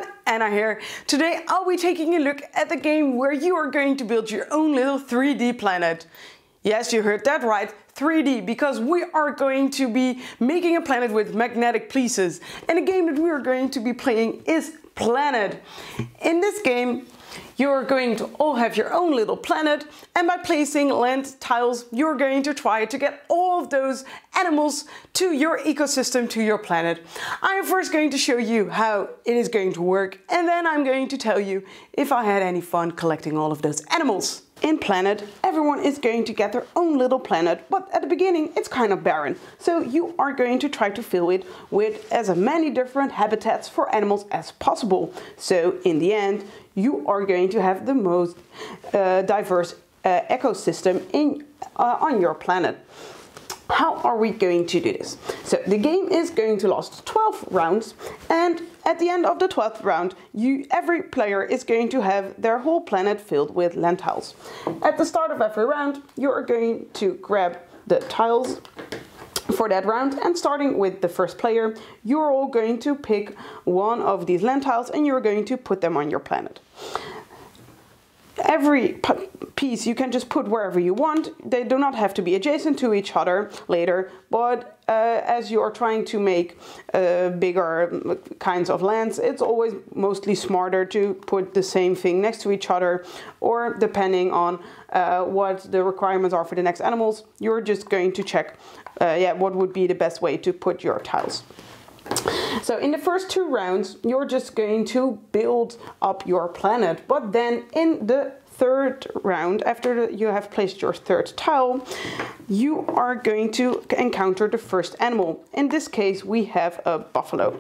everyone, Anna here. Today I'll be taking a look at the game where you are going to build your own little 3D planet. Yes, you heard that right, 3D, because we are going to be making a planet with magnetic pieces. And the game that we are going to be playing is Planet. In this game, you're going to all have your own little planet, and by placing land tiles, you're going to try to get all of those animals to your ecosystem, to your planet. I'm first going to show you how it is going to work, and then I'm going to tell you if I had any fun collecting all of those animals. In Planet, everyone is going to get their own little planet, but at the beginning it's kind of barren. So you are going to try to fill it with as many different habitats for animals as possible. So in the end, you are going to have the most diverse ecosystem on your planet. How are we going to do this? So the game is going to last 12 rounds, and at the end of the 12th round, every player is going to have their whole planet filled with land tiles. At the start of every round, you are going to grab the tiles for that round, and starting with the first player, you're all going to pick one of these land tiles and you're going to put them on your planet. Every piece you can just put wherever you want. They do not have to be adjacent to each other later, but as you are trying to make bigger kinds of lands, it's always mostly smarter to put the same thing next to each other, or depending on what the requirements are for the next animals, you're just going to check what would be the best way to put your tiles. So in the first 2 rounds, you're just going to build up your planet, but then in the 3rd round, after you have placed your 3rd tile, you are going to encounter the first animal. In this case, we have a buffalo.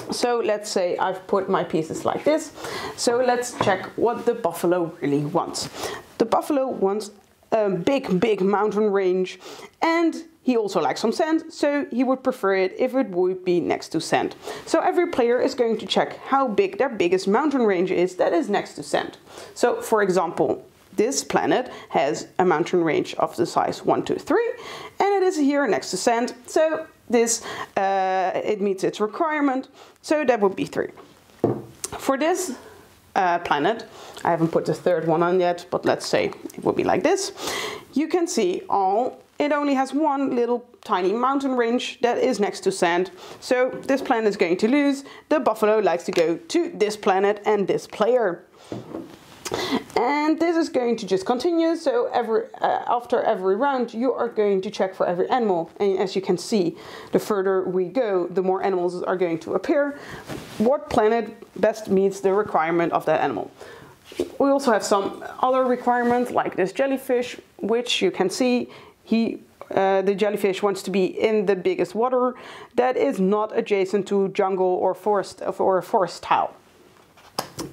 So let's say I've put my pieces like this. So let's check what the buffalo really wants. The buffalo wants a big mountain range, and he also likes some sand, so he would prefer it if it would be next to sand. So every player is going to check how big their biggest mountain range is that is next to sand. So for example, this planet has a mountain range of the size 1, 2, 3, and it is here next to sand. So this, it meets its requirement, so that would be 3. For this planet, I haven't put the 3rd one on yet, but let's say it would be like this. You can see it only has one little tiny mountain range that is next to sand. So this planet is going to lose. The buffalo likes to go to this planet and this player. And this is going to just continue. So after every round, you are going to check for every animal. And as you can see, the further we go, the more animals are going to appear. What planet best meets the requirement of that animal? We also have some other requirements like this jellyfish, which you can see the jellyfish wants to be in the biggest water that is not adjacent to jungle or forest or a forest tile.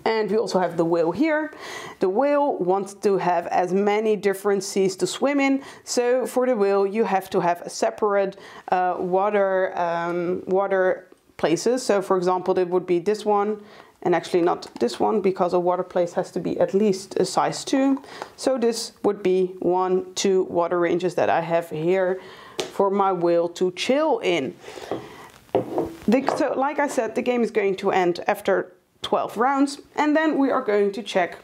And we also have the whale here. The whale wants to have as many different seas to swim in. So for the whale, you have to have a separate water places. So for example, it would be this one, and actually not this one, because a water place has to be at least a size 2. So this would be 1, 2 water ranges that I have here for my whale to chill in. So like I said, the game is going to end after 12 rounds, and then we are going to check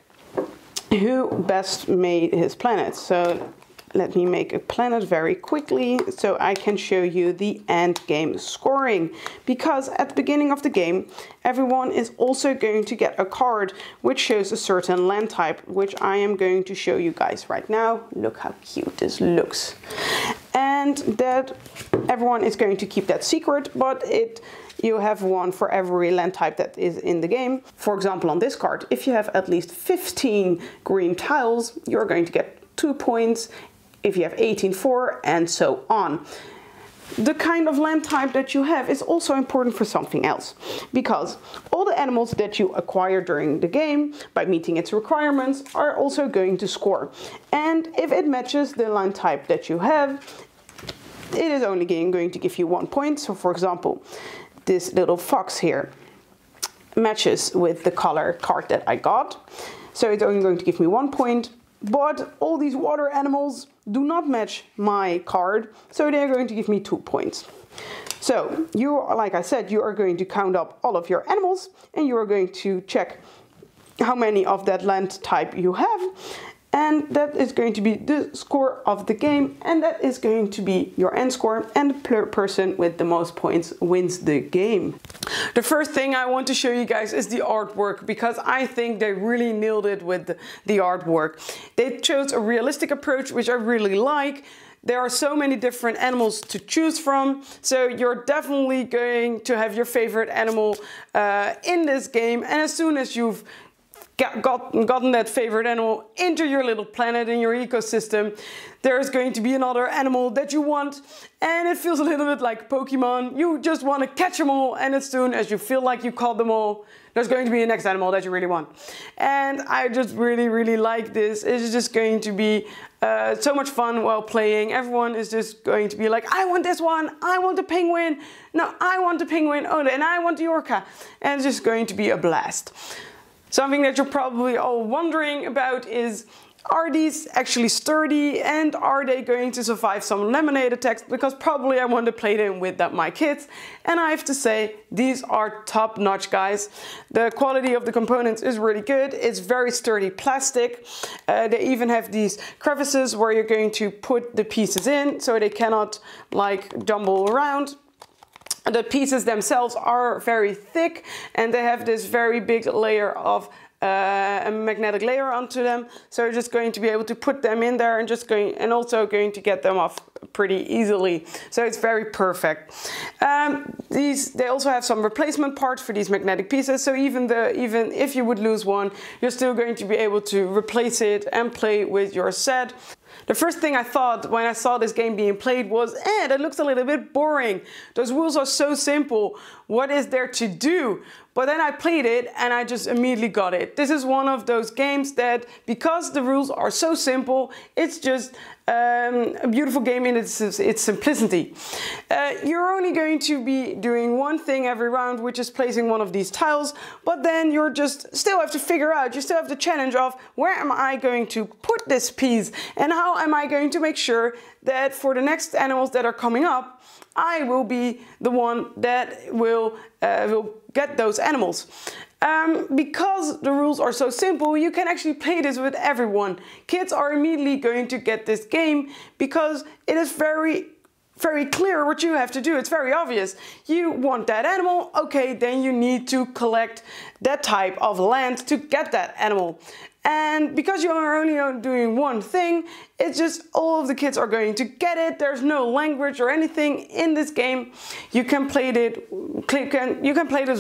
who best made his planet. So let me make a planet very quickly so I can show you the end game scoring. Because at the beginning of the game, everyone is also going to get a card which shows a certain land type, which I am going to show you guys right now. Look how cute this looks. And that everyone is going to keep that secret, but you have one for every land type that is in the game. For example, on this card, if you have at least 15 green tiles, you're going to get 2 points. If you have 18, 4, and so on. The kind of land type that you have is also important for something else, because all the animals that you acquire during the game by meeting its requirements are also going to score. And if it matches the land type that you have, it is only going to give you 1 point. So for example, this little fox here matches with the color card that I got. So it's only going to give me 1 point. But all these water animals do not match my card, so they're going to give me 2 points. So like I said, you are going to count up all of your animals and you are going to check how many of that land type you have. And that is going to be the score of the game, and that is going to be your end score, and the person with the most points wins the game. The first thing I want to show you guys is the artwork, because I think they really nailed it with the artwork. They chose a realistic approach, which I really like. There are so many different animals to choose from, so you're definitely going to have your favorite animal in this game, and as soon as you've gotten that favorite animal into your little planet, in your ecosystem, there's going to be another animal that you want, and it feels a little bit like Pokemon. You just want to catch them all, and as soon as you feel like you caught them all, there's going to be a next animal that you really want. And I just really like this. It's just going to be so much fun while playing. Everyone is just going to be like, I want this one, I want the penguin, no, I want the penguin, oh, and I want the orca, and it's just going to be a blast. Something that you're probably all wondering about is, are these actually sturdy and are they going to survive some lemonade attacks? Because probably I want to play them with my kids, and I have to say these are top notch, guys. The quality of the components is really good. It's very sturdy plastic. They even have these crevices where you're going to put the pieces in so they cannot like jumble around. The pieces themselves are very thick and they have this very big layer of a magnetic layer onto them, so you're just going to be able to put them in there and also going to get them off pretty easily. So it's very perfect. They also have some replacement parts for these magnetic pieces, so even if you would lose one, you're still going to be able to replace it and play with your set. The first thing I thought when I saw this game being played was, that looks a little bit boring. Those rules are so simple. What is there to do? But then I played it and I just immediately got it. This is one of those games that, because the rules are so simple, it's just a beautiful game in its simplicity. You're only going to be doing one thing every round, which is placing one of these tiles, but then you're just still have to figure out, you still have the challenge of where am I going to put this piece and how am I going to make sure that for the next animals that are coming up, I will be the one that will get those animals. Because the rules are so simple, you can actually play this with everyone. Kids are immediately going to get this game because it is very clear what you have to do. It's very obvious. You want that animal, okay, then you need to collect that type of land to get that animal. And because you are only doing one thing, it's just all of the kids are going to get it. There's no language or anything in this game. You can play this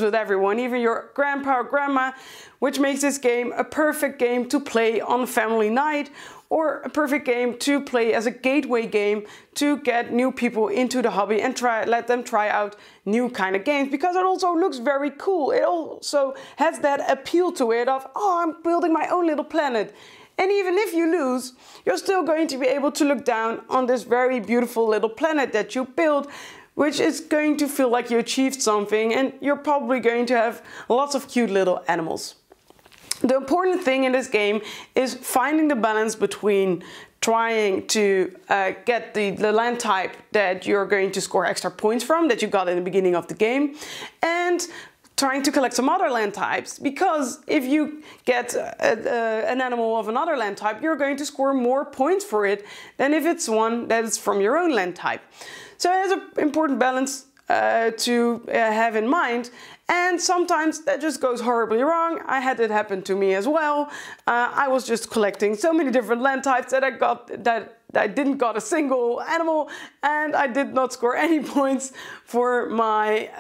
with everyone, even your grandpa or grandma, which makes this game a perfect game to play on family night, or a perfect game to play as a gateway game to get new people into the hobby and let them try out new kind of games, because it also looks very cool. It also has that appeal to it of, oh, I'm building my own little planet. And even if you lose, you're still going to be able to look down on this very beautiful little planet that you built, which is going to feel like you achieved something, and you're probably going to have lots of cute little animals. The important thing in this game is finding the balance between trying to get the land type that you're going to score extra points from, that you got in the beginning of the game, and trying to collect some other land types, because if you get an animal of another land type, you're going to score more points for it than if it's one that is from your own land type. So it has an important balance to have in mind, and sometimes that just goes horribly wrong. I had it happen to me as well. I was just collecting so many different land types that I didn't got a single animal, and I did not score any points for my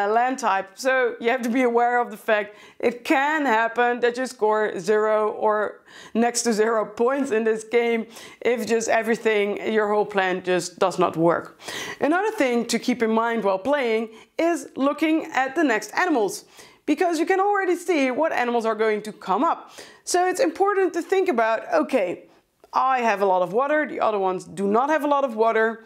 land type. So you have to be aware of the fact it can happen that you score 0 or next to 0 points in this game if just everything, your whole plan just does not work. Another thing to keep in mind while playing is looking at the next animals, because you can already see what animals are going to come up. So it's important to think about, okay, I have a lot of water, the other ones do not have a lot of water.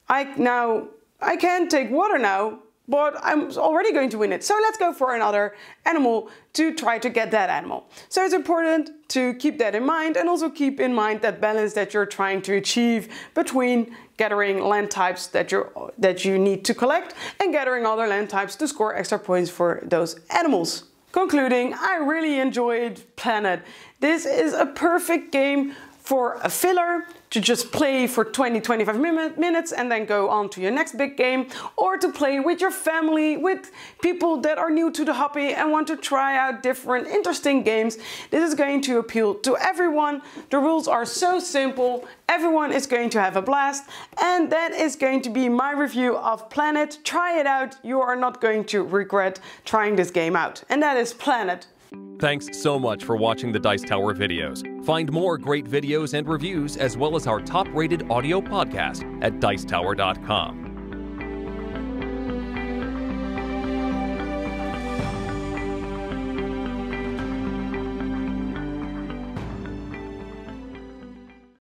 I can take water now, but I'm already going to win it. So let's go for another animal to try to get that animal. So it's important to keep that in mind, and also keep in mind that balance that you're trying to achieve between gathering land types that you need to collect and gathering other land types to score extra points for those animals. Concluding, I really enjoyed Planet. This is a perfect game for a filler, to just play for 20-25 minutes and then go on to your next big game, or to play with your family, with people that are new to the hobby and want to try out different interesting games. This is going to appeal to everyone. The rules are so simple, everyone is going to have a blast, and that is going to be my review of Planet. Try it out, you are not going to regret trying this game out. And that is Planet. Thanks so much for watching the Dice Tower videos. Find more great videos and reviews, as well as our top-rated audio podcast at dicetower.com.